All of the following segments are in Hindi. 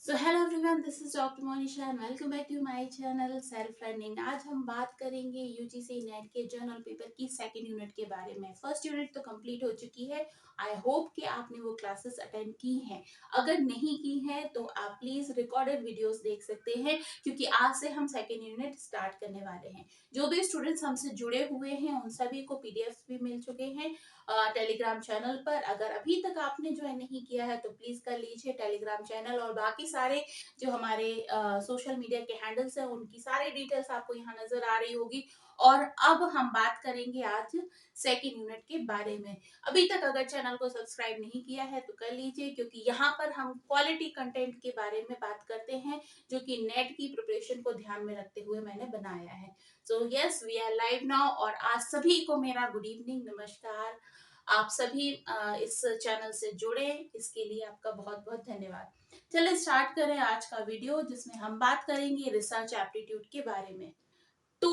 So hello everyone, this is doctor Monisha and welcome back to my channel self learning. आज हम बात करेंगे यूजीसी नेट के जर्नल पेपर की सेकंड यूनिट के बारे में। फर्स्ट यूनिट तो कंप्लीट हो चुकी है। आई होप कि आपने वो क्लासेस अटेंड की हैं। अगर नहीं की हैं तो आप प्लीज रिकॉर्डेड वीडियोस देख सकते हैं, क्योंकि आज से हम सेकंड यूनिट स्टार्ट करने वाले हैं। जो भी स्टूडेंट्स हमसे जुड़े हुए हैं उन सभी को पीडीएफ भी मिल चुके हैं टेलीग्राम चैनल पर। अगर अभी तक आपने ज्वाइन नहीं किया है तो प्लीज कर लीजिए टेलीग्राम चैनल, और बाकी सारे जो हमारे सोशल मीडिया के हैंडल्स हैं उनकी सारी डिटेल्स आपको यहाँ नजर आ रही होगी। और अब हम बात करेंगे आज सेकेंड यूनिट के बारे में। अभी तक अगर चैनल को सब्सक्राइब नहीं किया है तो कर लीजिए, क्योंकि यहाँ पर हम क्वालिटी कंटेंट के बारे में बात करते हैं, जो कि नेट की प्रिपरेशन को ध्यान में रखते हुए मैंने बनाया है। So yes, we are live now, और आज सभी को मेरा गुड इवनिंग, नमस्कार। आप सभी इस चैनल से जुड़े, इसके लिए आपका बहुत बहुत धन्यवाद। चलिए स्टार्ट करें आज का वीडियो, जिसमें हम बात करेंगे रिसर्च एप्टीट्यूड के बारे में। तो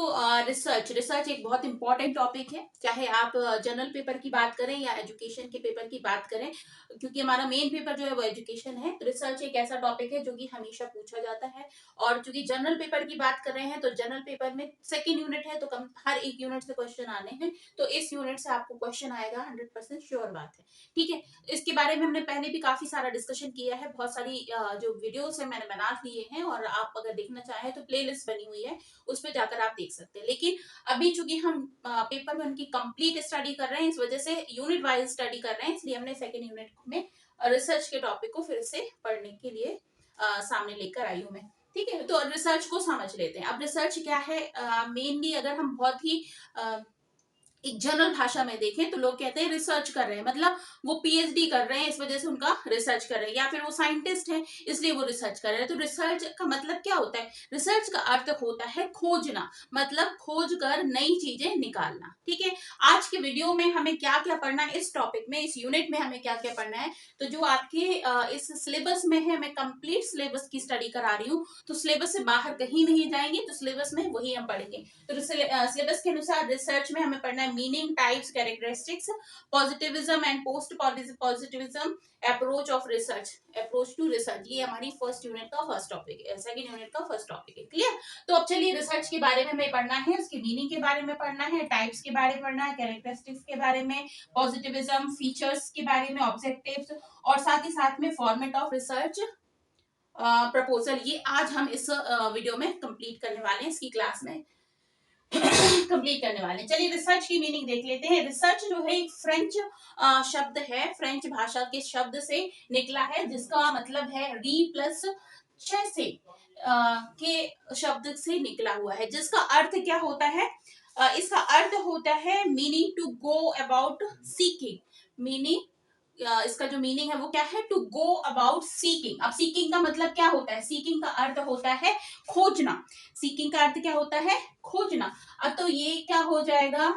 रिसर्च रिसर्च एक बहुत इंपॉर्टेंट टॉपिक है, चाहे आप जनरल पेपर की बात करें या एजुकेशन के पेपर की बात करें, क्योंकि हमारा मेन पेपर जो है वो एजुकेशन है। रिसर्च एक ऐसा टॉपिक है जो कि हमेशा पूछा जाता है। और चूंकि जनरल पेपर की बात कर रहे हैं तो जनरल पेपर में सेकेंड यूनिट है, तो कम हर एक यूनिट से क्वेश्चन आने हैं। तो इस यूनिट से आपको क्वेश्चन आएगा, 100% श्योर बात है। ठीक है, इसके बारे में हमने पहले भी काफी सारा डिस्कशन किया है। बहुत सारी जो वीडियोस है मैंने बना लिए हैं, और आप अगर देखना चाहें तो प्लेलिस्ट बनी हुई है, उस पर जाकर आप देख सकते हैं। लेकिन अभी चूंकि हम पेपर वन की कंप्लीट स्टडी कर रहे हैं, इस वजह से यूनिट वाइज स्टडी कर रहे हैं, इसलिए हमने सेकेंड यूनिट में रिसर्च के टॉपिक को फिर से पढ़ने के लिए सामने लेकर आई हूँ मैं। ठीक है, तो रिसर्च को समझ लेते हैं। अब रिसर्च क्या है, मेनली अगर हम बहुत ही एक जनरल भाषा में देखें तो लोग कहते हैं रिसर्च कर रहे हैं, मतलब वो पीएचडी कर रहे हैं, इस वजह से उनका रिसर्च कर रहे हैं, या फिर वो साइंटिस्ट हैं इसलिए वो रिसर्च कर रहे हैं। तो रिसर्च का मतलब क्या होता है? रिसर्च का अर्थ होता है खोजना, मतलब खोज कर नई चीजें निकालना। ठीक है, आज के वीडियो में हमें क्या क्या पढ़ना है, इस टॉपिक में, इस यूनिट में हमें क्या क्या पढ़ना है, तो जो आपके इस सिलेबस में है, मैं कंप्लीट सिलेबस की स्टडी करा रही हूँ, तो सिलेबस से बाहर कहीं नहीं जाएंगे, तो सिलेबस में वही हम पढ़ेंगे। तो सिलेबस के अनुसार रिसर्च में हमें पढ़ना है meaning, types, characteristics, positivism and post positivism, approach of research, approach to research. ये हमारी फर्स्ट यूनिट का फर्स्ट टॉपिक है, सेकंड यूनिट का फर्स्ट टॉपिक है। क्लियर? तो अब चलिए रिसर्च के बारे में हमें पढ़ना है, उसकी मीनिंग के बारे में पढ़ना है, टाइप्स के बारे में पढ़ना है, कैरेक्टरिस्टिक्स के बारे में, पॉजिटिविज्म, फीचर्स के बारे में, ऑब्जेक्टिव्स, और साथ ही साथ में फॉर्मेट ऑफ रिसर्च प्रपोजल। ये आज हम इस वीडियो में कंप्लीट करने वाले हैं, इसकी क्लास में कंप्लीट करने वाले हैं। चलिए रिसर्च की मीनिंग देख लेते हैं। रिसर्च जो है एक फ्रेंच शब्द है, फ्रेंच भाषा के शब्द से निकला है, जिसका मतलब है री प्लस से के शब्द से निकला हुआ है, जिसका अर्थ क्या होता है? इसका अर्थ होता है meaning to go about seeking. Meaning, इसका जो मीनिंग है वो क्या है? To go about seeking. अब सीकिंग का मतलब क्या होता है? सीकिंग का अर्थ होता है खोजना। सीकिंग का अर्थ क्या होता है? खोजना। अब तो ये क्या हो जाएगा?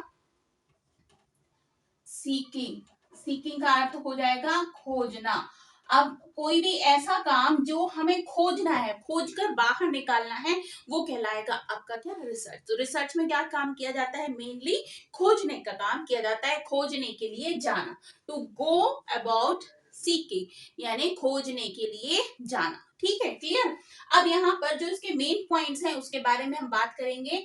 सीकिंग, सीकिंग का अर्थ हो जाएगा खोजना। अब कोई भी ऐसा काम जो हमें खोजना है, खोज कर बाहर निकालना है, वो कहलाएगा आपका क्या? रिसर्च। तो रिसर्च में क्या काम किया जाता है? मेनली खोजने का काम किया जाता है, खोजने के लिए जाना। टू गो अबाउट सीकिंग यानी खोजने के लिए जाना। ठीक है, क्लियर? अब यहाँ पर जो इसके मेन पॉइंट्स हैं उसके बारे में हम बात करेंगे।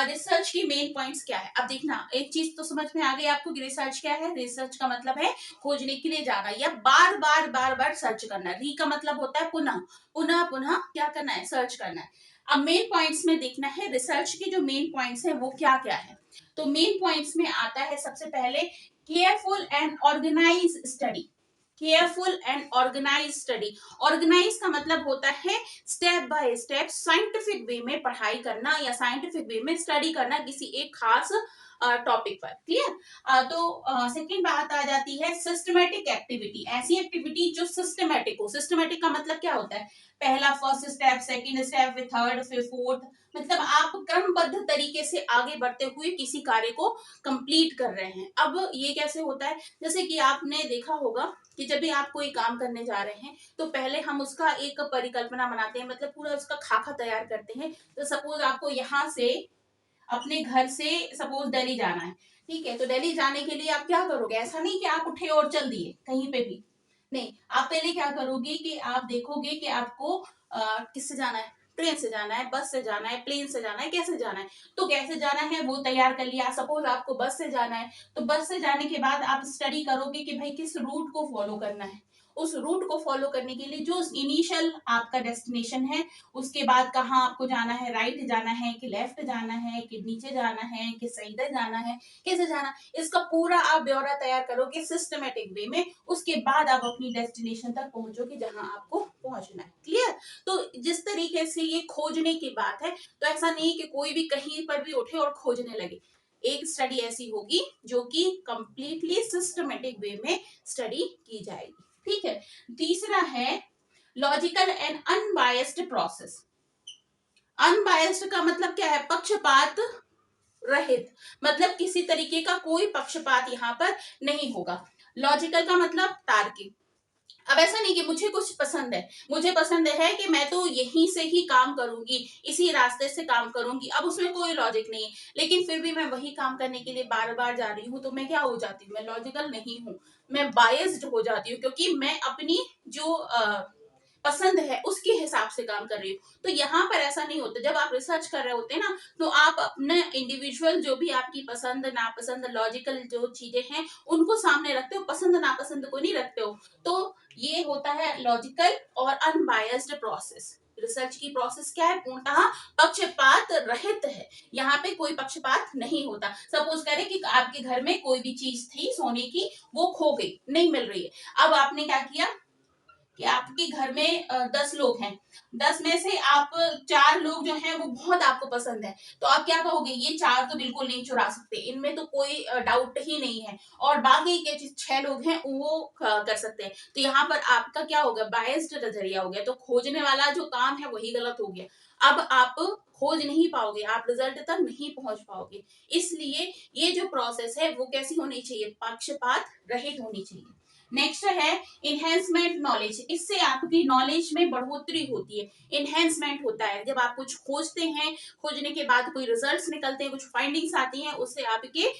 रिसर्च की मेन पॉइंट्स क्या है? अब देखना, एक चीज तो समझ में आ गई आपको कि रिसर्च क्या है। रिसर्च का मतलब है खोजने के लिए जाना, या बार बार बार बार सर्च करना। री का मतलब होता है पुनः, पुनः पुनः क्या करना है? सर्च करना है। अब मेन पॉइंट्स में देखना है रिसर्च के जो मेन पॉइंट्स है वो क्या क्या है। तो मेन पॉइंट्स में आता है सबसे पहले careful and organise study. Careful and organise study. Organise का मतलब होता है step by step scientific way में पढ़ाई करना, या साइंटिफिक वे में स्टडी करना किसी एक खास टॉपिक पर। क्लियर? तो सेकंड बात आ जाती है सिस्टमेटिक एक्टिविटी। ऐसी एक्टिविटी जो सिस्टमेटिक हो। सिस्टमेटिक का मतलब क्या होता है? पहला फर्स्ट स्टेप, सेकंड स्टेप, फिर थर्ड, फिर फोर्थ, मतलब आप क्रमबद्ध तरीके से आगे बढ़ते हुए किसी कार्य को कंप्लीट कर रहे हैं। अब ये कैसे होता है? जैसे कि आपने देखा होगा कि जब भी आप कोई काम करने जा रहे हैं तो पहले हम उसका एक परिकल्पना बनाते हैं, मतलब पूरा उसका खाका तैयार करते हैं। तो सपोज आपको यहाँ से अपने घर से सपोज दिल्ली जाना है, ठीक है, तो दिल्ली जाने के लिए आप क्या करोगे? ऐसा नहीं कि आप उठे और चल दिए कहीं पे भी, नहीं, आप पहले क्या करोगे कि आप देखोगे कि आपको किससे जाना है, ट्रेन से जाना है, बस से जाना है, प्लेन से जाना है, कैसे जाना है। तो कैसे जाना है वो तैयार कर लिया। सपोज आपको बस से जाना है, तो बस से जाने के बाद आप स्टडी करोगे कि भाई किस रूट को फॉलो करना है। उस रूट को फॉलो करने के लिए जो इनिशियल आपका डेस्टिनेशन है, उसके बाद कहाँ आपको जाना है, राइट जाना है कि लेफ्ट जाना है कि नीचे जाना है कि सीधे जाना है, कैसे जाना, इसका पूरा आप ब्यौरा तैयार करोगे सिस्टमेटिक वे में। उसके बाद आप अपनी डेस्टिनेशन तक पहुंचोगे जहां आपको पहुंचना है। क्लियर। तो जिस तरीके से ये खोजने की बात है, तो ऐसा नहीं कि कोई भी कहीं पर भी उठे और खोजने लगे। एक स्टडी ऐसी होगी जो कि कंप्लीटली सिस्टमेटिक वे में स्टडी की जाएगी। ठीक है। तीसरा है logical and unbiased process. Unbiased का मतलब क्या है, पक्षपात रहित, मतलब किसी तरीके का कोई पक्षपात यहाँ पर नहीं होगा। लॉजिकल का मतलब तार्किक। अब ऐसा नहीं कि मुझे कुछ पसंद है, मुझे पसंद है कि मैं तो यहीं से ही काम करूंगी, इसी रास्ते से काम करूंगी, अब उसमें कोई लॉजिक नहीं है, लेकिन फिर भी मैं वही काम करने के लिए बार बार जा रही हूँ, तो मैं क्या हो जाती हूँ, मैं लॉजिकल नहीं हूँ, मैं बायस्ड हो जाती हूँ, क्योंकि मैं अपनी जो पसंद है उसके हिसाब से काम कर रही हूँ। तो यहाँ पर ऐसा नहीं होता। जब आप रिसर्च कर रहे होते हैं ना, तो आप अपने इंडिविजुअल जो भी आपकी पसंद नापसंद लॉजिकल जो चीजें हैं उनको सामने रखते हो, पसंद नापसंद को नहीं रखते हो। तो ये होता है लॉजिकल और अनबायस्ड प्रोसेस। रिसर्च की प्रोसेस क्या है, पूर्णतः पक्षपात रहित है। यहाँ पे कोई पक्षपात नहीं होता। सपोज करें कि आपके घर में कोई भी चीज थी सोने की, वो खो गई, नहीं मिल रही है। अब आपने क्या किया कि आपके घर में 10 लोग हैं, 10 में से आप 4 लोग जो हैं वो बहुत आपको पसंद है, तो आप क्या कहोगे, ये 4 तो बिल्कुल नहीं चुरा सकते, इनमें तो कोई डाउट ही नहीं है, और बाकी के 6 लोग हैं वो कर सकते हैं। तो यहाँ पर आपका क्या होगा, बायस्ड नजरिया हो गया। तो खोजने वाला जो काम है वही गलत हो गया। अब आप खोज नहीं पाओगे, आप रिजल्ट तक नहीं पहुंच पाओगे। इसलिए ये जो प्रोसेस है वो कैसी होनी चाहिए, पक्षपात रहित होनी चाहिए। नेक्स्ट है इनहेंसमेंट नॉलेज। इससे आपकी नॉलेज में बढ़ोतरी होती है। इनहेंसमेंट होता है जब आप कुछ खोजते हैं, खोजने के बाद कोई रिजल्ट्स निकलते हैं, कुछ फाइंडिंग्स आती हैं, उससे आपके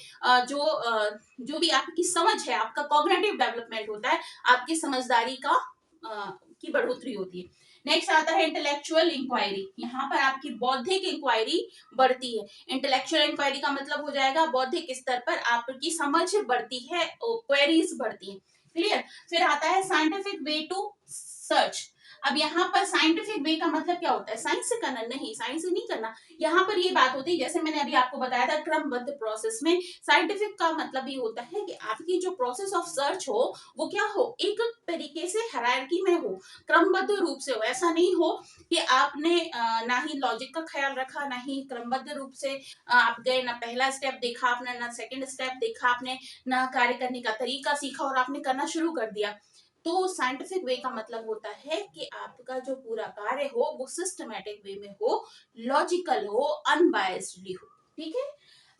जो भी आपकी समझ है, आपका कॉग्निटिव डेवलपमेंट होता है, आपकी समझदारी की बढ़ोतरी होती है। नेक्स्ट आता है इंटेलेक्चुअल इंक्वायरी। यहाँ पर आपकी बौद्धिक इंक्वायरी बढ़ती है। इंटेलेक्चुअल इंक्वायरी का मतलब हो जाएगा बौद्धिक स्तर पर आपकी समझ बढ़ती है, क्वेरीज बढ़ती है। क्लियर। फिर आता है साइंटिफिक वे टू सर्च। अब यहाँ पर साइंटिफिक वे का मतलब क्या होता है, साइंस से करना, नहीं साइंस से नहीं करना। यहाँ पर ये बात होती है, जैसे मैंने अभी आपको बताया था क्रमबद्ध प्रोसेस में। साइंटिफिक का मतलब ये होता है कि आपकी जो प्रोसेस ऑफ सर्च हो वो क्या हो, एक तरीके से हायरार्की में हो, क्रमबद्ध रूप से हो। ऐसा नहीं हो कि आपने ना ही लॉजिक का ख्याल रखा, ना ही क्रमबद्ध रूप से आप गए, ना पहला स्टेप देखा आपने, ना सेकंड स्टेप देखा आपने, ना कार्य करने का तरीका सीखा और आपने करना शुरू कर दिया। तो साइंटिफिक वे का मतलब होता है कि आपका जो पूरा कार्य हो वो सिस्टमैटिक वे में हो, लॉजिकल हो, अनबायस्डली हो। ठीक है।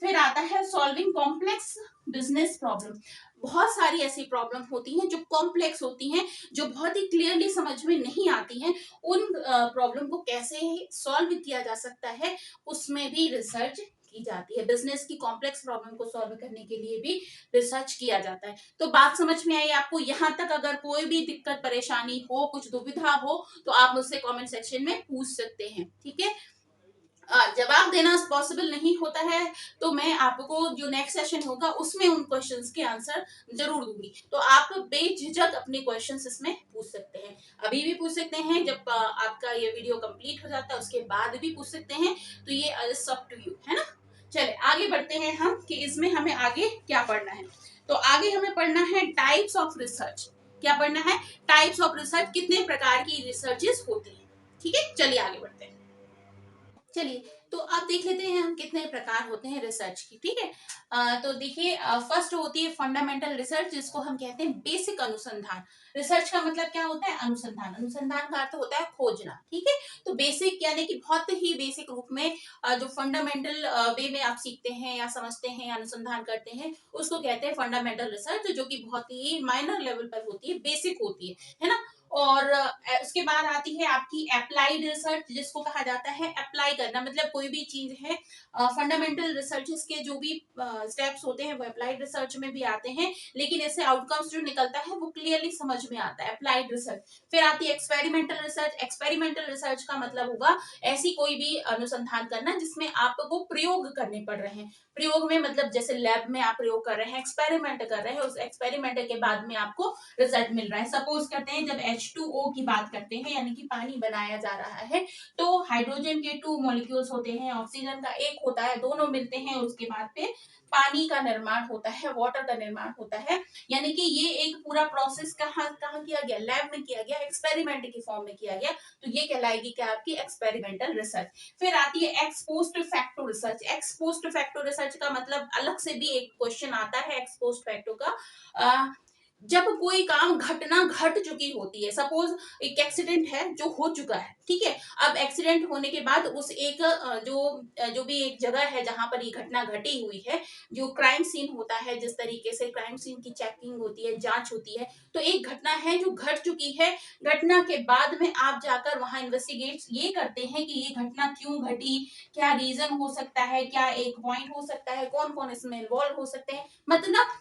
फिर आता है सॉल्विंग कॉम्प्लेक्स बिजनेस प्रॉब्लम। बहुत सारी ऐसी प्रॉब्लम होती हैं जो कॉम्प्लेक्स होती हैं, जो बहुत ही क्लियरली समझ में नहीं आती हैं। उन प्रॉब्लम को कैसे सॉल्व किया जा सकता है, उसमें भी रिसर्च की जाती है। बिजनेस की कॉम्प्लेक्स प्रॉब्लम को सॉल्व करने के लिए भी रिसर्च किया जाता है। तो बात समझ में आई आपको। यहाँ तक अगर कोई भी दिक्कत परेशानी हो, कुछ दुविधा हो, तो आप मुझसे कमेंट सेक्शन में पूछ सकते हैं। ठीक है। जवाब देना पॉसिबल नहीं होता है, तो मैं आपको जो नेक्स्ट सेशन होगा उसमें उन क्वेश्चंस के आंसर जरूर दूंगी। तो आप बेझिझक अपने क्वेश्चंस इसमें पूछ सकते हैं। अभी भी पूछ सकते हैं, जब आपका ये वीडियो कंप्लीट हो जाता है उसके बाद भी पूछ सकते हैं। तो ये अप टू यू है ना। चले आगे बढ़ते हैं हम कि इसमें हमें आगे क्या पढ़ना है। तो आगे हमें पढ़ना है टाइप्स ऑफ रिसर्च। क्या पढ़ना है, टाइप्स ऑफ रिसर्च, कितने प्रकार की रिसर्चेस होती है। ठीक है, चलिए आगे बढ़ते हैं। चलिए, तो आप देख लेते हैं हम कितने प्रकार होते हैं रिसर्च की। ठीक है। तो देखिए, फर्स्ट होती है फंडामेंटल रिसर्च, जिसको हम कहते हैं बेसिक अनुसंधान। रिसर्च का मतलब क्या होता है, अनुसंधान। अनुसंधान का अर्थ होता है खोजना। ठीक है। तो बेसिक यानी कि बहुत ही बेसिक रूप में जो फंडामेंटल वे में आप सीखते हैं या समझते हैं या अनुसंधान करते हैं, उसको कहते हैं फंडामेंटल रिसर्च, जो कि बहुत ही माइनर लेवल पर होती है, बेसिक होती है ना। और उसके बाद आती है आपकी अप्लाइड रिसर्च, जिसको कहा जाता है अप्लाई करना, मतलब कोई भी चीज है फंडामेंटल रिसर्च के जो भी स्टेप्स होते हैं वो अप्लाइड रिसर्च में भी आते हैं, लेकिन इससे आउटकम्स जो निकलता है वो क्लियरली समझ में आता है, अप्लाइड रिसर्च। फिर आती है एक्सपेरिमेंटल रिसर्च। एक्सपेरिमेंटल रिसर्च का मतलब होगा ऐसी कोई भी अनुसंधान करना जिसमें आपको प्रयोग करने पड़ रहे हैं। प्रयोग में मतलब जैसे लैब में आप प्रयोग कर रहे हैं, एक्सपेरिमेंट कर रहे हैं, उस एक्सपेरिमेंट के बाद में आपको रिजल्ट मिल रहा है। सपोज करते हैं जब H2O की बात करते हैं, यानी कि पानी बनाया जा रहा है, तो हाइड्रोजन के 2 मॉलिक्यूल्स होते हैं, ऑक्सीजन का एक होता है, दोनों मिलते हैं, उसके बाद पे पानी का निर्माण होता है, वाटर का निर्माण होता है। यानी कि ये एक पूरा प्रोसेस कहाँ कहाँ किया गया, लैब में किया गया, एक्सपेरिमेंट की फॉर्म में किया गया, तो ये कहलाएगी क्या आपकी एक्सपेरिमेंटल रिसर्च। फिर आती है x post facto research. X post facto research का मतलब अलग से भी एक क्वेश्चन आता है एक्स पोस्ट फैक्टो का। जब कोई काम घटना घट चुकी होती है, सपोज एक एक्सीडेंट है जो हो चुका है, ठीक है, अब एक्सीडेंट होने के बाद उस एक जो भी एक जगह है जहां पर ये घटना घटी हुई है, जो क्राइम सीन होता है, जिस तरीके से क्राइम सीन की चेकिंग होती है, जांच होती है, तो एक घटना है जो घट चुकी है, घटना के बाद में आप जाकर वहां इन्वेस्टिगेट ये करते हैं कि ये घटना क्यों घटी, क्या रीजन हो सकता है, क्या एक पॉइंट हो सकता है, कौन कौन इसमें इन्वॉल्व हो सकते हैं। मतलब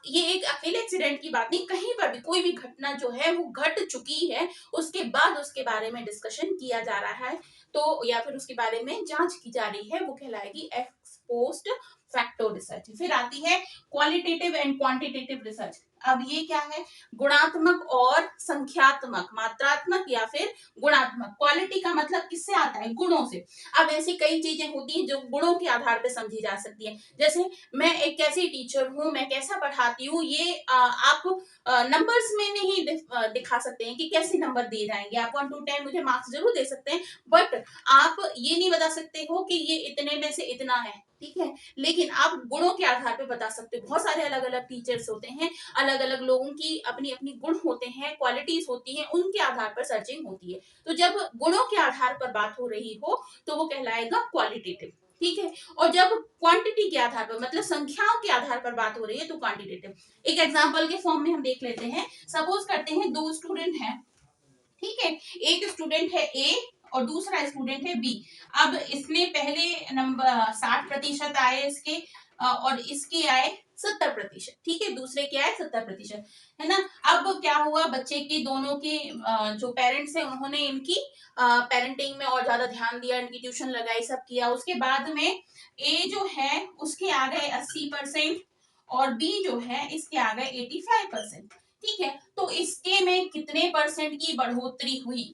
ये एक अकेले एक्सीडेंट की बात नहीं, कहीं पर भी कोई भी घटना जो है वो घट चुकी है, उसके बाद उसके बारे में डिस्कशन किया जा रहा है, तो या फिर उसके बारे में जांच की जा रही है, वो कहलाएगी एक्स पोस्ट फैक्टो रिसर्च। फिर आती है क्वालिटेटिव एंड क्वांटिटेटिव रिसर्च। अब ये क्या है, गुणात्मक और संख्यात्मक, मात्रात्मक या फिर गुणात्मक। क्वालिटी का मतलब किससे आता है, गुणों से। अब ऐसी कई चीजें होती हैं जो गुणों के आधार पर समझी जा सकती है, जैसे मैं एक कैसी टीचर हूँ, मैं कैसा पढ़ाती हूँ, ये आप नंबर्स में नहीं दिखा सकते हैं कि कैसे नंबर दिए जाएंगे। आप 1 to 10 मुझे मार्क्स जरूर दे सकते हैं, बट आप ये नहीं बता सकते हो कि ये इतने में से इतना है, ठीक है, लेकिन आप गुणों के आधार पे बता सकते हो। बहुत सारे अलग अलग टीचर्स होते हैं, अलग अलग लोगों की अपनी अपनी गुण होते हैं, क्वालिटीज होती हैं, उनके आधार पर सर्चिंग होती है। तो जब गुणों के आधार पर बात हो रही हो तो वो कहलाएगा क्वालिटेटिव, ठीक है। और जब क्वांटिटी के आधार पर मतलब संख्याओं के आधार पर बात हो रही है तो क्वांटिटेटिव। एक एग्जांपल के फॉर्म में हम देख लेते हैं, सपोज करते हैं दो स्टूडेंट हैं, ठीक है, एक स्टूडेंट है ए और दूसरा स्टूडेंट है बी। अब इसमें पहले नंबर 60% आए इसके, और इसके आए 70%, ठीक है, दूसरे के आए 70%, है ना। अब क्या हुआ, बच्चे की दोनों के जो पेरेंट्स है उन्होंने इनकी पेरेंटिंग में और ज्यादा ध्यान दिया, इनकी ट्यूशन लगाई, सब किया, उसके बाद में ए जो है उसके आ गए 80% और बी जो है इसके आ गए 85%, ठीक है। तो इसके में कितने परसेंट की बढ़ोतरी हुई,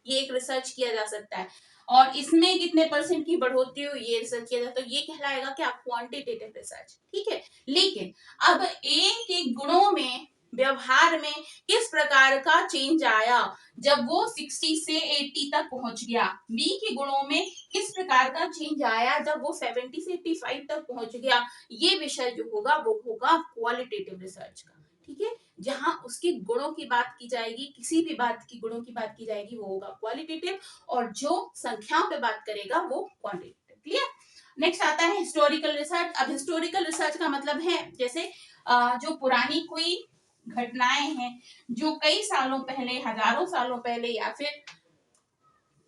ये एक रिसर्च किया जा सकता है, और इसमें कितने परसेंट की बढ़ोतरी हुई ये रिसर्च किया जाता है, तो ये कहलाएगा क्या, क्वांटिटेटिव रिसर्च, ठीक है। लेकिन अब ए के गुणों में, व्यवहार में किस प्रकार का चेंज आया जब वो 60 से 80 तक पहुंच गया, बी के गुणों में किस प्रकार का चेंज आया जब वो 70 से 85 तक पहुंच गया, ये विषय जो होगा वो होगा क्वालिटेटिव रिसर्च का, ठीक है। जहां उसके गुणों की बात की जाएगी, किसी भी बात की गुणों की बात की जाएगी वो होगा क्वालिटेटिव, और जो संख्याओं पे बात करेगा वो क्वांटिटेटिव। क्लियर। नेक्स्ट आता है हिस्टोरिकल रिसर्च। अब हिस्टोरिकल रिसर्च का मतलब है जैसे जो पुरानी कोई घटनाएं हैं जो कई सालों पहले, हजारों सालों पहले या फिर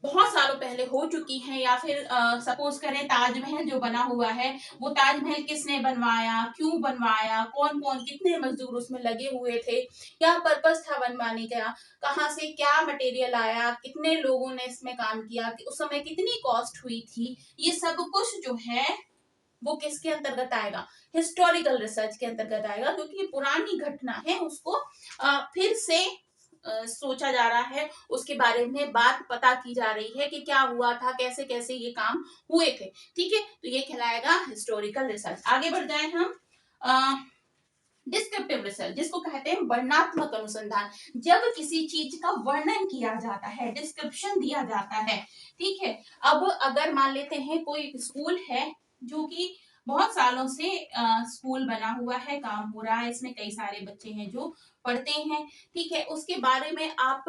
बहुत सालों पहले हो चुकी हैं, या फिर सपोज करें ताजमहल जो बना हुआ है, वो ताजमहल किसने बनवाया, क्यों बनवाया, कौन कौन कितने मजदूर उसमें लगे हुए थे, क्या पर्पस था बनवाने का, कहाँ से क्या मटेरियल आया, कितने लोगों ने इसमें काम किया, उस समय कितनी कॉस्ट हुई थी, ये सब कुछ जो है वो किसके अंतर्गत आएगा, हिस्टोरिकल रिसर्च के अंतर्गत आएगा, क्योंकि ये पुरानी घटना है, उसको फिर से सोचा जा रहा है, उसके बारे में बात पता की जा रही है कि क्या हुआ था, कैसे कैसे ये काम हुए थे, ठीक है। तो ये कहलाएगा हिस्टोरिकल रिसर्च। आगे बढ़ जाए हम, डिस्क्रिप्टिव रिसर्च, जिसको कहते हैं वर्णनात्मक अनुसंधान। जब किसी चीज का वर्णन किया जाता है, डिस्क्रिप्शन दिया जाता है, ठीक है। अब अगर मान लेते हैं कोई स्कूल है जो कि बहुत सालों से स्कूल बना हुआ है, काम हो रहा है, इसमें कई सारे बच्चे हैं जो पढ़ते हैं, ठीक है, उसके बारे में आप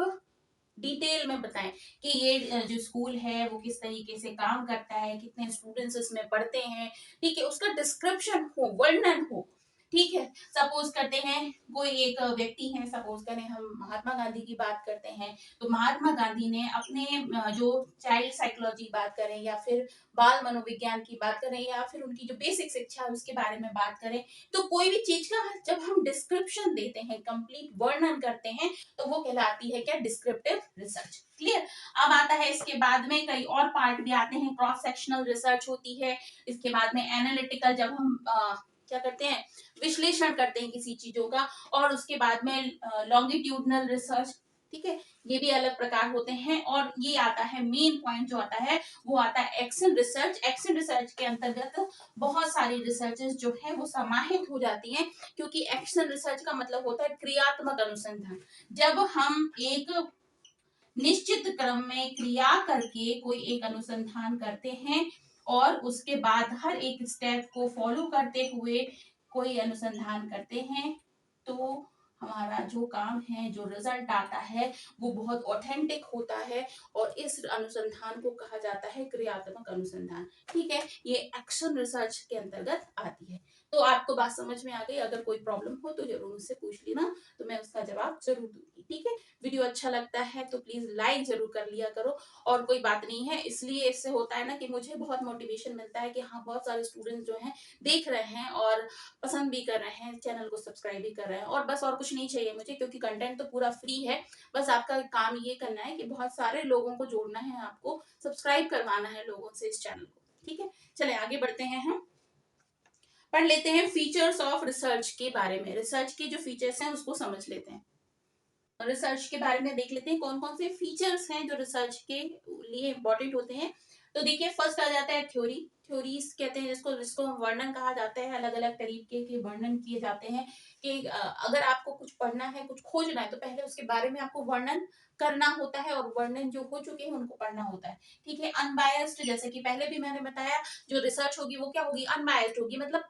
डिटेल में बताएं कि ये जो स्कूल है वो किस तरीके से काम करता है, कितने स्टूडेंट्स इसमें पढ़ते हैं, ठीक है, उसका डिस्क्रिप्शन हो, वर्णन हो, ठीक है। सपोज करते हैं कोई एक व्यक्ति है, सपोज करें हम महात्मा गांधी की बात करते हैं, तो महात्मा गांधी ने अपने जो चाइल्ड साइकोलॉजी बात करें या फिर बाल मनोविज्ञान की बात करें या फिर उनकी जो बेसिक शिक्षा है उसके बारे में बात करें, तो कोई भी चीज का जब हम डिस्क्रिप्शन देते हैं, कंप्लीट वर्णन करते हैं, तो वो कहलाती है क्या, डिस्क्रिप्टिव रिसर्च। क्लियर। अब आता है इसके बाद में कई और पार्ट भी आते हैं, क्रॉस सेक्शनल रिसर्च होती है, इसके बाद में एनालिटिकल, जब हम क्या करते हैं, विश्लेषण करते हैं किसी चीजों का, और उसके बाद में लॉन्गिट्यूडनल रिसर्च। ठीक है, ये भी अलग प्रकार होते हैं। और ये आता है मेन पॉइंट जो आता है वो आता है एक्शन रिसर्च। एक्शन रिसर्च के अंतर्गत बहुत सारी रिसर्चेस जो है वो समाहित हो जाती हैं, क्योंकि एक्शन रिसर्च का मतलब होता है क्रियात्मक अनुसंधान। जब हम एक निश्चित क्रम में क्रिया करके कोई एक अनुसंधान करते हैं और उसके बाद हर एक स्टेप को फॉलो करते हुए कोई अनुसंधान करते हैं, तो हमारा जो काम है, जो रिजल्ट आता है, वो बहुत ऑथेंटिक होता है, और इस अनुसंधान को कहा जाता है क्रियात्मक अनुसंधान। ठीक है, ये एक्शन रिसर्च के अंतर्गत आती है। तो आपको बात समझ में आ गई? अगर कोई प्रॉब्लम हो तो जरूर मुझसे पूछ लेना, तो मैं उसका जवाब जरूर दूंगी। ठीक है, वीडियो अच्छा लगता है तो प्लीज लाइक जरूर कर लिया करो। और कोई बात नहीं है, इसलिए इससे होता है ना कि मुझे बहुत मोटिवेशन मिलता है कि हाँ, बहुत सारे स्टूडेंट्स जो हैं देख रहे हैं और पसंद भी कर रहे हैं, चैनल को सब्सक्राइब भी कर रहे हैं, और बस और कुछ नहीं चाहिए मुझे, क्योंकि कंटेंट तो पूरा फ्री है। बस आपका काम ये करना है कि बहुत सारे लोगों को जोड़ना है, आपको सब्सक्राइब करवाना है लोगों से इस चैनल को। ठीक है, चले आगे बढ़ते हैं। हम पढ़ लेते हैं फीचर्स ऑफ रिसर्च के बारे में। रिसर्च के जो फीचर्स हैं उसको समझ लेते हैं। रिसर्च के बारे में देख लेते हैं कौन कौन से फीचर्स हैं जो रिसर्च के लिए इंपॉर्टेंट होते हैं। तो देखिए, फर्स्ट आ जाता है थ्योरी। थ्योरीज कहते हैं जिसको जिसको वर्णन कहा जाता है। अलग अलग तरीके के वर्णन किए जाते हैं कि अगर आपको कुछ पढ़ना है, कुछ खोजना है, तो पहले उसके बारे में आपको वर्णन करना होता है, और वर्णन जो हो चुके हैं उनको पढ़ना होता है। ठीक है, अनबायस्ड, जैसे कि पहले भी मैंने बताया, जो रिसर्च होगी वो क्या होगी, अनबायस्ड होगी, मतलब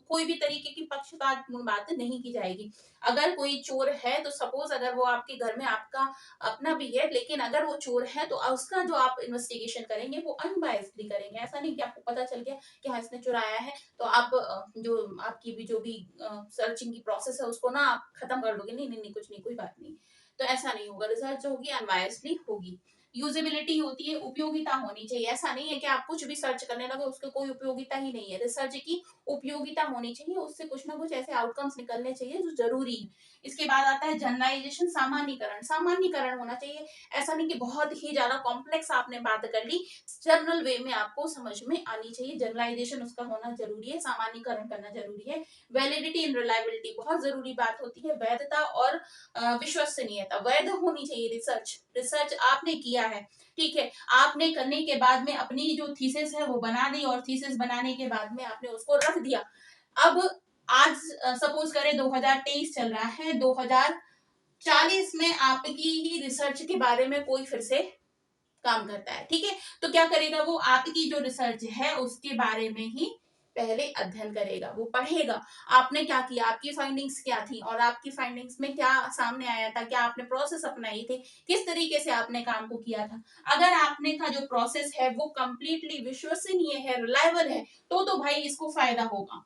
कोई भी तरीके की पक्षपात बात नहीं की जाएगी। अगर कोई चोर है, तो सपोज अगर वो आपके घर में आपका अपना भी है, लेकिन अगर वो चोर है तो उसका जो आप इन्वेस्टिगेशन करेंगे वो अनबायस्डली करेंगे। ऐसा नहीं कि आपको पता चल गया कि हाँ इसने चुराया है, तो आप जो आपकी भी जो भी सर्चिंग की प्रोसेस है उसको ना आप खत्म कर दोगे। नहीं नहीं नहीं, कुछ नहीं, कोई बात नहीं। तो ऐसा नहीं होगा, रिसर्च जो होगी अनबायस्डली होगी। यूजेबिलिटी होती है, उपयोगिता होनी चाहिए। ऐसा नहीं है कि आप कुछ भी सर्च करने लगे उसके कोई उपयोगिता ही नहीं है। रिसर्च की उपयोगिता होनी चाहिए, उससे कुछ ना कुछ ऐसे आउटकम्स निकलने चाहिए जो जरूरी है। इसके बाद आता है जनरलाइजेशन, सामान्यकरण। सामान्यकरण होना चाहिए, ऐसा नहीं कि बहुत ही ज्यादा कॉम्प्लेक्स आपने बात कर ली, जनरल वे में आपको समझ में आनी चाहिए। जनरलाइजेशन उसका होना जरूरी है, सामान्यकरण करना जरूरी है। वैलिडिटी एंड रिलायबिलिटी बहुत जरूरी बात होती है। वैधता और विश्वसनीयता, वैध होनी चाहिए रिसर्च। रिसर्च आपने किया है, ठीक है, आपने करने के बाद में अपनी जो थीसिस है वो बना दी, और थीसिस बनाने के बाद में आपने उसको रख दिया। अब आज सपोज करें 2023 चल रहा है, 2040 में आपकी ही रिसर्च के बारे में कोई फिर से काम करता है। ठीक है, तो क्या करेगा वो, आपकी जो रिसर्च है उसके बारे में ही पहले अध्ययन करेगा, वो पढ़ेगा आपने क्या किया, आपकी फाइंडिंग्स क्या थी, और आपकी फाइंडिंग्स में क्या सामने आया था, क्या आपने प्रोसेस अपनाई थी, किस तरीके से आपने काम को किया था। अगर आपने का जो प्रोसेस है वो कंप्लीटली विश्वसनीय है, रिलायबल है, तो भाई इसको फायदा होगा।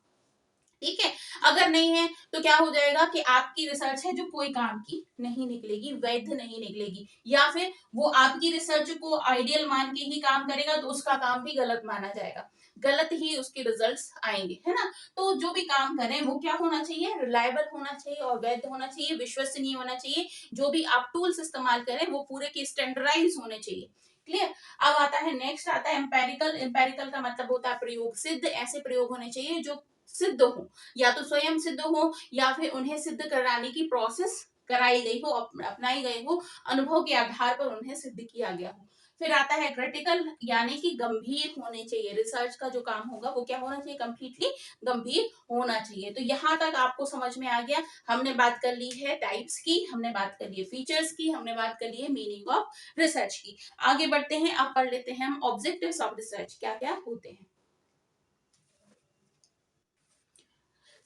ठीक है, अगर नहीं है तो क्या हो जाएगा कि आपकी रिसर्च है जो कोई काम की नहीं निकलेगी, वैध नहीं निकलेगी, या फिर वो आपकी रिसर्च को आइडियल मान के ही काम करेगा तो उसका काम भी गलत माना जाएगा, गलत ही उसके रिजल्ट्स आएंगे, है ना। तो जो भी काम करें वो क्या होना चाहिए, रिलायबल होना चाहिए और वैध होना चाहिए, विश्वसनीय होना चाहिए। जो भी आप टूल्स इस्तेमाल करें वो पूरे के स्टैंडर्डाइज होने चाहिए। क्लियर। अब आता है नेक्स्ट, आता है एम्पेरिकल। एम्पेरिकल का मतलब होता है प्रयोग सिद्ध। ऐसे प्रयोग होने चाहिए जो सिद्ध हो, या तो स्वयं सिद्ध हो या फिर उन्हें सिद्ध कराने की प्रोसेस कराई गई हो, अपनाई गई हो, अनुभव के आधार पर उन्हें सिद्ध किया गया हो। फिर आता है क्रिटिकल, यानी कि गंभीर होने चाहिए। रिसर्च का जो काम होगा वो क्या होना चाहिए, कंप्लीटली गंभीर होना चाहिए। तो यहाँ तक आपको समझ में आ गया। हमने बात कर ली है टाइप्स की, हमने बात कर ली है फीचर्स की, हमने बात कर ली है मीनिंग ऑफ रिसर्च की। आगे बढ़ते हैं, अब पढ़ लेते हैं हम ऑब्जेक्टिव्स ऑफ रिसर्च क्या क्या होते हैं।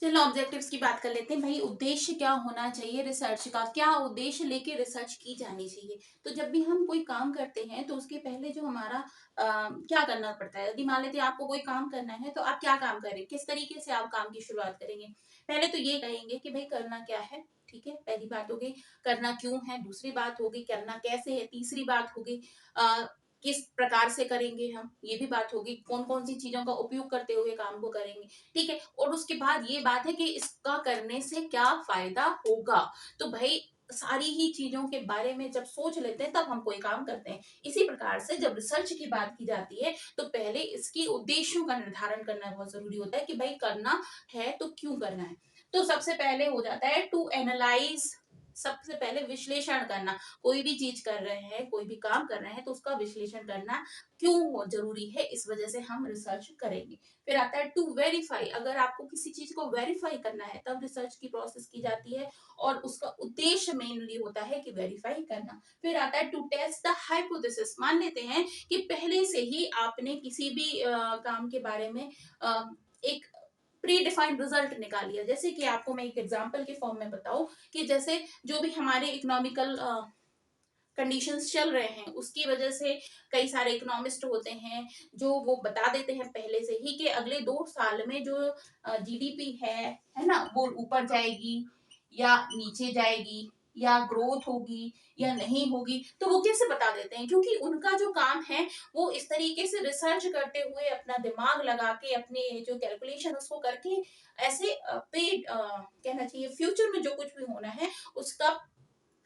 चलो ऑब्जेक्टिव्स की बात कर लेते हैं भाई। उद्देश्य क्या होना चाहिए रिसर्च का, क्या उद्देश्य लेके रिसर्च की जानी चाहिए। तो जब भी हम कोई काम करते हैं तो उसके पहले जो हमारा क्या करना पड़ता है। यदि मान लेते हैं आपको कोई काम करना है तो आप क्या काम करें, किस तरीके से आप काम की शुरुआत करेंगे। पहले तो ये कहेंगे कि भाई करना क्या है, ठीक है, पहली बात हो गई। करना क्यों है, दूसरी बात होगी। करना कैसे है, तीसरी बात होगी। किस प्रकार से करेंगे हम, ये भी बात होगी। कौन कौन सी चीजों का उपयोग करते हुए काम को करेंगे, ठीक है। और उसके बाद ये बात है कि इसका करने से क्या फायदा होगा। तो भाई सारी ही चीजों के बारे में जब सोच लेते हैं तब हम कोई काम करते हैं। इसी प्रकार से जब रिसर्च की बात की जाती है तो पहले इसकी उद्देश्यों का निर्धारण करना बहुत जरूरी होता है कि भाई करना है तो क्यों करना है। तो सबसे पहले हो जाता है टू एनालाइज, सबसे पहले विश्लेषण करना। कोई भी चीज कर रहे हैं, कोई भी काम कर रहे हैं तो उसका विश्लेषण करना क्यों जरूरी है, इस वजह से हम रिसर्च करेंगे। फिर आता है टू वेरीफाई, अगर आपको किसी चीज को वेरीफाई करना है तब रिसर्च की प्रोसेस की जाती है और उसका उद्देश्य मेनली होता है कि वेरीफाई करना। फिर आता है टू टेस्ट द हाइपोथेसिस, मान लेते हैं कि पहले से ही आपने किसी भी काम के बारे में एक प्री डिफाइंड रिजल्ट निकाल लिया। जैसे कि आपको मैं एक एग्जांपल के फॉर्म में बताऊं कि जैसे जो भी हमारे इकोनॉमिकल कंडीशंस चल रहे हैं उसकी वजह से कई सारे इकोनॉमिस्ट होते हैं जो वो बता देते हैं पहले से ही कि अगले 2 साल में जो जीडीपी है ना, वो ऊपर जाएगी या नीचे जाएगी, या ग्रोथ होगी या नहीं होगी। तो वो कैसे बता देते हैं, क्योंकि उनका जो काम है वो इस तरीके से रिसर्च करते हुए अपना दिमाग लगा के अपने जो कैलकुलेशन उसको करके ऐसे कहना चाहिए फ्यूचर में जो कुछ भी होना है उसका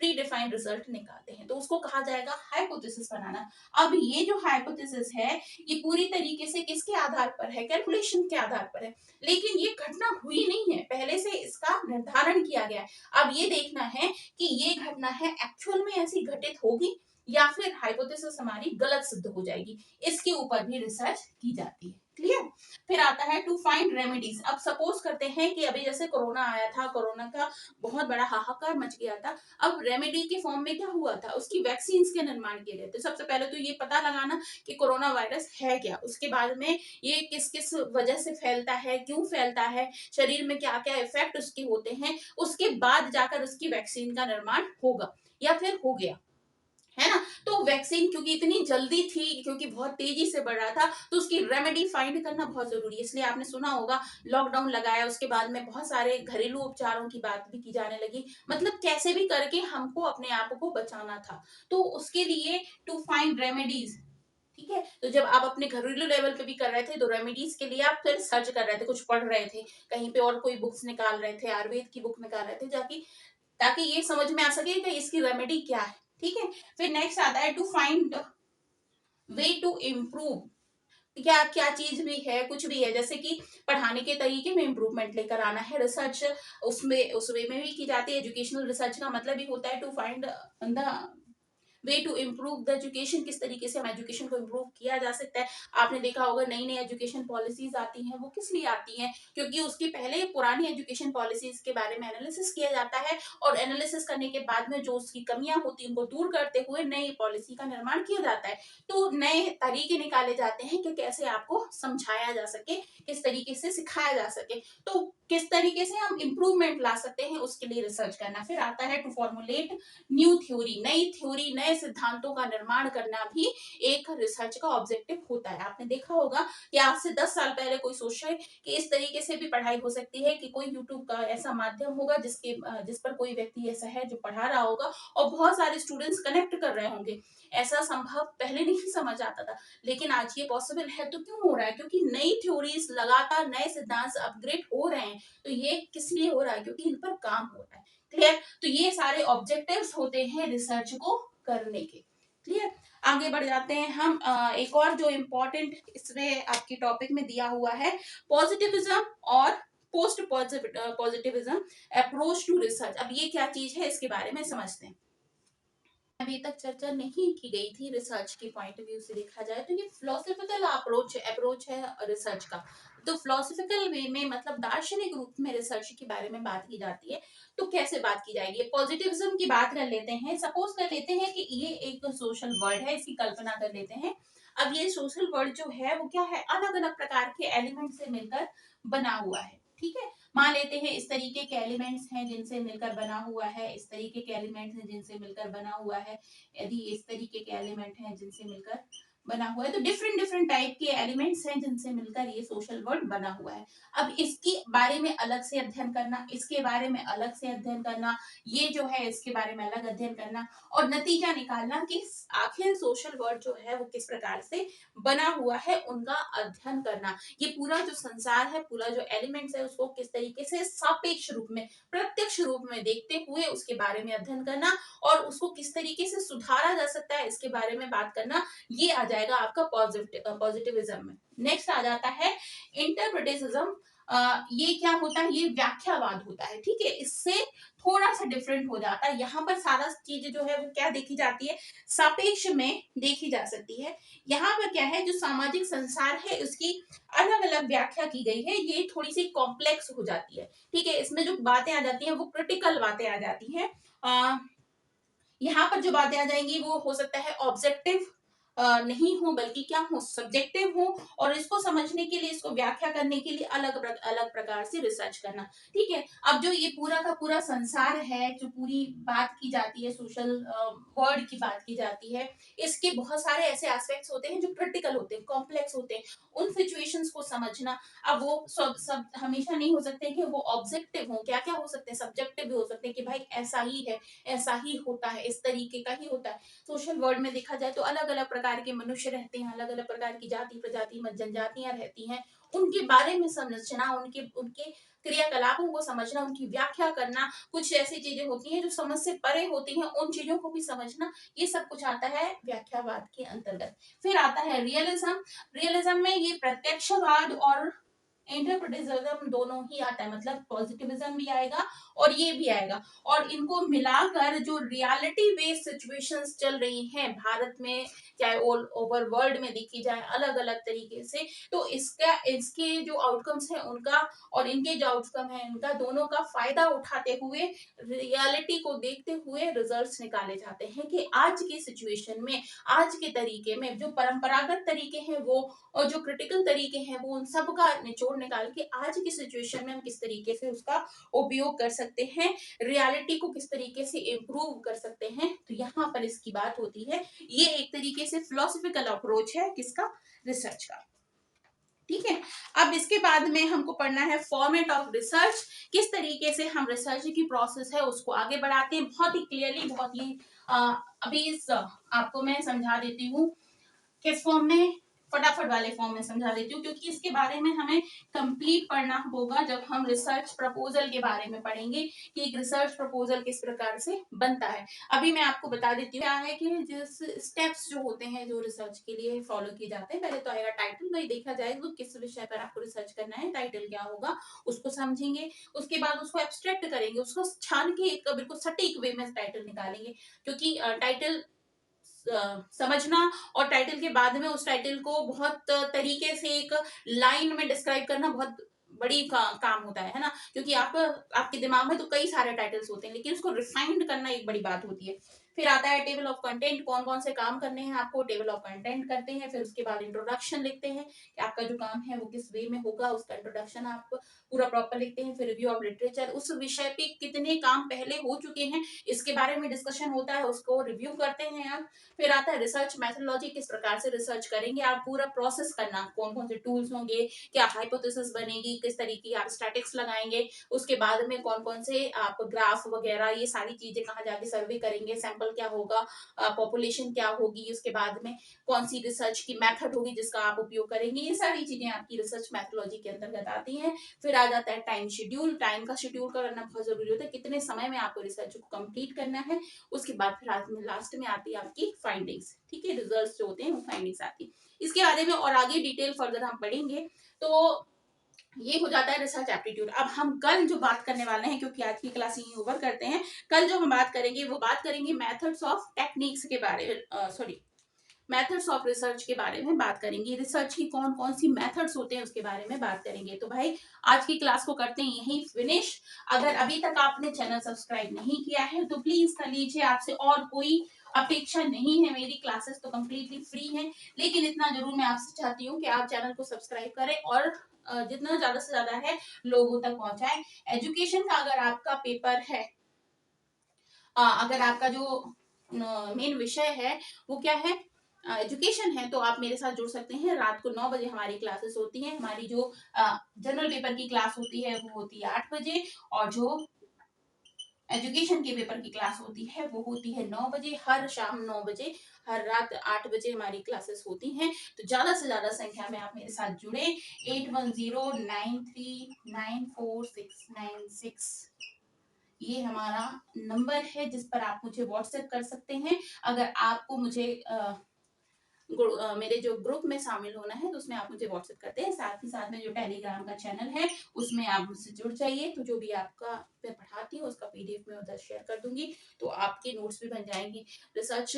प्री डिफाइंड रिजल्ट निकालते हैं। तो उसको कहा जाएगा हाइपोथेसिस बनाना। अब ये जो हाइपोथेसिस है ये पूरी तरीके से किसके आधार पर है, कैलकुलेशन के आधार पर है। लेकिन ये घटना हुई नहीं है, पहले से इसका निर्धारण किया गया है। अब ये देखना है कि ये घटना है एक्चुअल में ऐसी घटित होगी या फिर हाइपोथेसिस हमारी गलत सिद्ध हो जाएगी। इसके ऊपर भी रिसर्च की जाती है। क्लियर। फिर आता है टू फाइंड रेमेडीज। अब सपोज करते हैं कि अभी जैसे कोरोना आया था, कोरोना का बहुत बड़ा हाहाकार मच गया था। अब रेमेडी के फॉर्म में क्या हुआ था, उसकी वैक्सीन के निर्माण किए गए थे। सबसे पहले तो ये पता लगाना कि कोरोना वायरस है क्या, उसके बाद में ये किस किस वजह से फैलता है, क्यों फैलता है, शरीर में क्या क्या इफेक्ट उसके होते हैं, उसके बाद जाकर उसकी वैक्सीन का निर्माण होगा या फिर हो गया, है ना। तो वैक्सीन क्योंकि इतनी जल्दी थी, क्योंकि बहुत तेजी से बढ़ रहा था, तो उसकी रेमेडी फाइंड करना बहुत जरूरी है। इसलिए आपने सुना होगा लॉकडाउन लगाया, उसके बाद में बहुत सारे घरेलू उपचारों की बात भी की जाने लगी। मतलब कैसे भी करके हमको अपने आप को बचाना था, तो उसके लिए टू फाइंड रेमेडीज, ठीक है। तो जब आप अपने घरेलू लेवल पे भी कर रहे थे तो रेमेडीज के लिए आप फिर सर्च कर रहे थे, कुछ पढ़ रहे थे, कहीं पे और कोई बुक्स निकाल रहे थे, आयुर्वेद की बुक निकाल रहे थे जाके, ताकि ये समझ में आ सके कि इसकी रेमेडी क्या है, ठीक है। फिर नेक्स्ट आता है to find way to improve. क्या क्या चीज भी है, कुछ भी है, जैसे कि पढ़ाने के तरीके में इम्प्रूवमेंट लेकर आना है। रिसर्च उसमें उस वे में भी की जाती है। एजुकेशनल रिसर्च का मतलब ही होता है to find the way to improve the education, किस तरीके से हम एजुकेशन को इम्प्रूव किया जा सकता है। आपने देखा होगा नई नई एजुकेशन पॉलिसीज आती हैं, वो किस लिए आती हैं, क्योंकि उसकी पहले पुरानी एजुकेशन पॉलिसीज के बारे में एनालिसिस किया जाता है और एनालिसिस करने के बाद में जो उसकी कमियां होती हैं उनको दूर करते हुए नई पॉलिसी का निर्माण किया जाता है। तो नए तरीके निकाले जाते हैं कि कैसे आपको समझाया जा सके, किस तरीके से सिखाया जा सके, तो किस तरीके से हम इम्प्रूवमेंट ला सकते हैं, उसके लिए रिसर्च करना। फिर आता है टू फॉर्मुलेट न्यू थ्योरी, नए सिद्धांतों का निर्माण करना भी एक रिसर्च का ऑब्जेक्टिव होता है। आपने देखा होगा कि आज से 10 साल पहले कोई सोचे कि इस तरीके से भी पढ़ाई हो सकती है, कि कोई यूट्यूब का ऐसा माध्यम होगा जिस पर कोई व्यक्ति ऐसा है जो पढ़ा रहा होगा और बहुत सारे स्टूडेंट्स कनेक्ट कर रहे होंगे। ऐसा संभव पहले नहीं समझ आता था, लेकिन आज ये पॉसिबल है। तो क्यों हो रहा है, क्योंकि नई थ्योरीज लगातार, नए सिद्धांत अपग्रेड हो रहे हैं। तो ये किस लिए हो रहा है, क्योंकि इन पर काम हो रहा है। क्लियर। तो ये सारे ऑब्जेक्टिव्स होते हैं रिसर्च को करने के। क्लियर। आगे बढ़ जाते हैं हम। एक और जो इम्पोर्टेंट इसमें आपके टॉपिक में दिया हुआ है, पॉजिटिविज्म और post positivism approach to research. अब ये क्या चीज है, इसके बारे में समझते हैं। अभी तक चर्चा नहीं की गई थी रिसर्च के पॉइंट ऑफ व्यू से देखा जाए तो ये फिलोसफिकल अप्रोच है रिसर्च का। तो फिलोसफिकल वे में मतलब दार्शनिक रूप में रिसर्च के बारे में बात की जाती है। तो कैसे बात की जाएगी, पॉजिटिविज्म की बात कर लेते हैं। सपोज कर लेते हैं कि ये एक सोशल वर्ड है, इसकी कल्पना कर लेते हैं। अब ये सोशल वर्ड जो है वो क्या है, अलग अलग प्रकार के एलिमेंट से मिलकर बना हुआ है, ठीक है। मान लेते हैं इस तरीके के एलिमेंट्स हैं जिनसे मिलकर बना हुआ है, इस तरीके के एलिमेंट्स हैं जिनसे मिलकर बना हुआ है, यदि इस तरीके के एलिमेंट हैं जिनसे मिलकर बना हुआ है, तो डिफरेंट डिफरेंट टाइप के एलिमेंट्स हैं जिनसे मिलकर ये सोशल वर्ड बना हुआ है। अब इसके बारे में अलग से अध्ययन करना, इसके बारे में अलग से अध्ययन करना, ये जो है इसके बारे में अलग अध्ययन करना और नतीजा निकालना कि आखिर सोशल वर्ड जो है वो किस प्रकार से बना हुआ है, उनका अध्ययन करना। ये पूरा जो संसार है, पूरा जो एलिमेंट्स है, उसको किस तरीके से सापेक्ष रूप में, प्रत्यक्ष रूप में देखते हुए उसके बारे में अध्ययन करना और उसको किस तरीके से सुधारा जा सकता है, इसके बारे में बात करना, ये आ जाएगा आपका पॉजिटिविज्म में। नेक्स्ट आ जाता है इंटरप्रिटिसिज्म। ये क्या होता है, ये व्याख्यावाद होता है, ठीक है, इससे थोड़ा सा डिफरेंट हो जाता है। यहाँ पर सारा चीज जो है वो क्या देखी जाती है, सापेक्ष में देखी जा सकती है। यहाँ पर क्या है, जो सामाजिक संसार है उसकी अलग अलग व्याख्या की गई है, ये थोड़ी सी कॉम्प्लेक्स हो जाती है, ठीक है। इसमें जो बातें आ जाती हैं वो क्रिटिकल बातें आ जाती हैं। यहाँ पर जो बातें आ जाएंगी वो हो सकता है ऑब्जेक्टिव नहीं हो, बल्कि क्या हो, सब्जेक्टिव हो, और इसको समझने के लिए, इसको व्याख्या करने के लिए अलग अलग प्रकार से रिसर्च करना, ठीक है। अब जो ये पूरा का पूरा संसार है, जो पूरी बात की जाती है, सोशल वर्ड की बात की जाती है, इसके बहुत सारे ऐसे एस्पेक्ट्स होते हैं जो क्रिटिकल होते हैं, कॉम्प्लेक्स होते हैं, उन सिचुएशंस को समझना। अब वो सब हमेशा नहीं हो सकते कि वो ऑब्जेक्टिव हो, क्या क्या हो सकते हैं, सब्जेक्टिव भी हो सकते हैं कि भाई ऐसा ही है, ऐसा ही होता है, इस तरीके का ही होता है। सोशल वर्ल्ड में देखा जाए तो अलग अलग प्रकार के मनुष्य रहते हैं, अलग अलग प्रकार की जाति प्रजाति जनजातियां रहती हैं, उनके बारे में समझना, उनके उनके क्रियाकलापों को समझना, उनकी व्याख्या करना, कुछ ऐसी चीजें होती हैं जो समझ से परे होती हैं, उन चीजों को भी समझना, ये सब कुछ आता है व्याख्यावाद के अंतर्गत। फिर आता है रियलिज्म। रियलिज्म में ये प्रत्यक्षवाद और इंटरप्रिटिज्म दोनों ही आता है, मतलब पॉजिटिविज्म भी आएगा और ये भी आएगा, और इनको मिलाकर जो रियलिटी बेस्ड सिचुएशंस चल रही हैं भारत में, चाहे ऑल ओवर वर्ल्ड में देखी जाए अलग अलग तरीके से, तो इसका, इसके जो आउटकम्स हैं उनका और इनके जो आउटकम है इनका, दोनों का फायदा उठाते हुए, रियलिटी को देखते हुए रिजल्ट्स निकाले जाते हैं कि आज की सिचुएशन में, आज के तरीके में, जो परंपरागत तरीके हैं वो और जो क्रिटिकल तरीके हैं वो, उन सब का निचोड़ निकाल के आज की सिचुएशन में हम किस तरीके से उसका उपयोग कर सकते हैं, रियलिटी को किस तरीके से इम्प्रूव कर सकते हैं, तो यहाँ पर इसकी बात होती है। ये एक तरीके से फिलोसफिकल अप्रोच है किसका, रिसर्च का, ठीक है। अब इसके बाद में हमको पढ़ना है फॉर्मेट ऑफ रिसर्च, किस तरीके से हम रिसर्च की प्रोसेस है उसको आगे बढ़ाते हैं, बहुत ही क्लियरली, बहुत ही अभी इस आपको मैं समझा देती हूँ किस फॉर्म में, फटाफट वाले फॉर्म में समझा देती हूँ, क्योंकि इसके बारे में हमें कंप्लीट पढ़ना होगा जब हम रिसर्च प्रपोजल के बारे में पढ़ेंगे कि एक रिसर्च प्रपोजल किस प्रकार से बनता है। अभी मैं आपको बता देती हूँ क्या है कि जिस स्टेप्स जो होते हैं जो रिसर्च के लिए फॉलो किए जाते हैं। पहले तो आएगा टाइटल, वही देखा जाए तो किस विषय पर आपको रिसर्च करना है, टाइटल क्या होगा उसको समझेंगे, उसके बाद उसको एब्स्ट्रैक्ट करेंगे, उसको छान के एक बिल्कुल सटीक वे में टाइटल निकालेंगे, क्योंकि टाइटल समझना और टाइटल के बाद में उस टाइटल को बहुत तरीके से एक लाइन में डिस्क्राइब करना बहुत बड़ी काम होता है ना, क्योंकि आपके दिमाग में तो कई सारे टाइटल्स होते हैं, लेकिन उसको रिफाइंड करना एक बड़ी बात होती है। फिर आता है टेबल ऑफ कंटेंट, कौन कौन से काम करने हैं आपको, टेबल ऑफ कंटेंट करते हैं। फिर उसके बाद इंट्रोडक्शन लिखते हैं कि आपका जो काम है वो किस वे में होगा, उसका इंट्रोडक्शन आप पूरा प्रॉपर लिखते हैं। फिर रिव्यू ऑफ लिटरेचर, उस विषय पे कितने काम पहले हो चुके हैं इसके बारे में डिस्कशन होता है, उसको रिव्यू करते हैं आप। फिर आता है रिसर्च मैथोडोलॉजी, किस प्रकार से रिसर्च करेंगे आप, पूरा प्रोसेस करना, कौन कौन से टूल्स होंगे, क्या हाइपोथेसिस बनेगी, किस तरीके आप स्टैटिक्स लगाएंगे, उसके बाद में कौन कौन से आप ग्राफ वगैरह ये सारी चीजें कहाँ जाके सर्वे करेंगे, सैंपल क्या होगा, पॉपुलेशन क्या होगी, उसके बाद में कौन सी रिसर्च की मेथड होगी जिसका आप उपयोग करेंगे, ये सारी चीजें आपकी रिसर्च मैथोडोलॉजी के अंतर्गत आती हैं। फिर आ जाता है टाइम शेड्यूल, टाइम का शेड्यूल करना बहुत जरूरी होता है, कितने समय में आपको रिसर्च को कंप्लीट करना है। उसके बाद फिर लास्ट में आती है आपकी फाइंडिंग्स, ठीक है, रिजल्ट्स जो होते हैं वो फाइंडिंग्स आती है। इसके बारे में और आगे डिटेल फर्दर हम पढ़ेंगे। तो ये हो जाता है रिसर्च एप्टीट्यूड। अब हम कल जो बात करने वाले हैं, क्योंकि आज की क्लास यही ओवर करते हैं, कल जो हम बात करेंगे वो बात करेंगे मेथड्स ऑफ टेक्निक्स के बारे में, सॉरी, मेथड्स ऑफ रिसर्च के बारे में बात करेंगे, रिसर्च की कौन कौन सी मेथड्स होते हैं उसके बारे में बात करेंगे। तो भाई आज की क्लास को करते हैं यहीं फिनिश। अगर अभी तक आपने चैनल सब्सक्राइब नहीं किया है तो प्लीज कर लीजिए, आपसे और कोई अपेक्षा नहीं है, मेरी क्लासेस तो कम्प्लीटली फ्री हैं, लेकिन इतना जरूर मैं आपसे चाहती हूँ कि आप चैनल को सब्सक्राइब करें और जितना ज्यादा से ज्यादा है लोगों तक पहुंचाएं। एजुकेशन का अगर आपका पेपर है, अगर आपका जो मेन विषय है वो क्या है, एजुकेशन है, तो आप मेरे साथ जुड़ सकते हैं। रात को 9 बजे हमारी क्लासेस होती हैं। हमारी जो जनरल पेपर की क्लास होती है वो होती है 8 बजे, और जो एजुकेशन के पेपर की क्लास होती है वो होती है 9 बजे, हर शाम 9 बजे, हर रात 8 बजे हमारी क्लासेस होती हैं। तो ज्यादा से ज्यादा संख्या में आप मेरे साथ जुड़े। 8109394696 ये हमारा नंबर है जिस पर आप मुझे व्हाट्सएप कर सकते हैं। अगर आपको मुझे मेरे जो ग्रुप में शामिल होना है तो उसमें आप मुझे व्हाट्सएप करते हैं। साथ ही साथ में जो टेलीग्राम का चैनल है उसमें आप मुझसे जुड़ जाइए, तो जो भी आपका मैं पढ़ाती हूँ उसका पीडीएफ में उधर शेयर कर दूंगी, तो आपके नोट्स भी बन जाएंगे। रिसर्च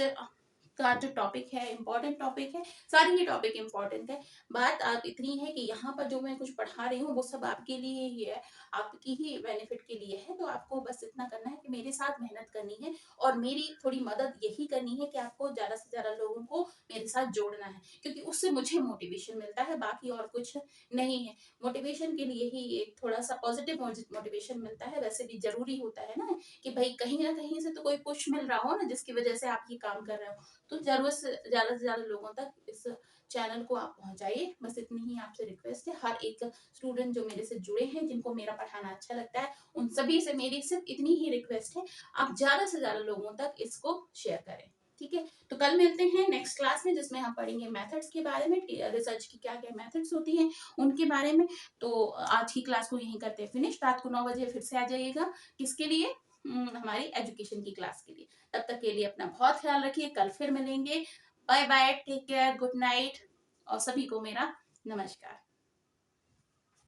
का जो टॉपिक है इम्पोर्टेंट टॉपिक है, सारे ही टॉपिक इम्पोर्टेंट है। बात आप इतनी है कि यहाँ पर जो मैं कुछ पढ़ा रही हूँ वो सब आपके लिए ही है, आपकी ही बेनिफिट के लिए है। तो आपको बस इतना करना है कि मेरे साथ मेहनत करनी है, और मेरी थोड़ी मदद यही करनी है कि आपको ज्यादा से ज्यादा लोगों को मेरे साथ जोड़ना है, क्योंकि उससे मुझे मोटिवेशन मिलता है, बाकी और कुछ नहीं है। मोटिवेशन के लिए ही एक थोड़ा सा पॉजिटिव मोटिवेशन मिलता है। वैसे भी जरूरी होता है ना कि भाई कहीं ना कहीं से तो कोई पुश मिल रहा हो ना, जिसकी वजह से आप ये काम कर रहे हो। तो जरूरत से ज्यादा लोगों तक इस चैनल को आप पहुंचाइए, बस इतनी ही आपसे रिक्वेस्ट है। हर एक स्टूडेंट जो मेरे से जुड़े हैं, जिनको मेरा पढ़ाना अच्छा लगता है, उन सभी से मेरी सिर्फ इतनी ही रिक्वेस्ट है, आप ज्यादा से ज्यादा लोगों तक इसको शेयर करें। ठीक है, तो कल मिलते हैं नेक्स्ट क्लास में, जिसमें हम पढ़ेंगे मेथड्स के बारे में, रिसर्च की क्या क्या मेथड्स होती हैं उनके बारे में। तो आज की क्लास को यहीं करते हैं फिनिश। रात को 9 बजे फिर से आ जाइएगा। किसके लिए? हमारी एजुकेशन की क्लास के लिए। तब तक के लिए अपना बहुत ख्याल रखिए, कल फिर मिलेंगे। Bye bye, take care, good night, और सभी को मेरा नमस्कार।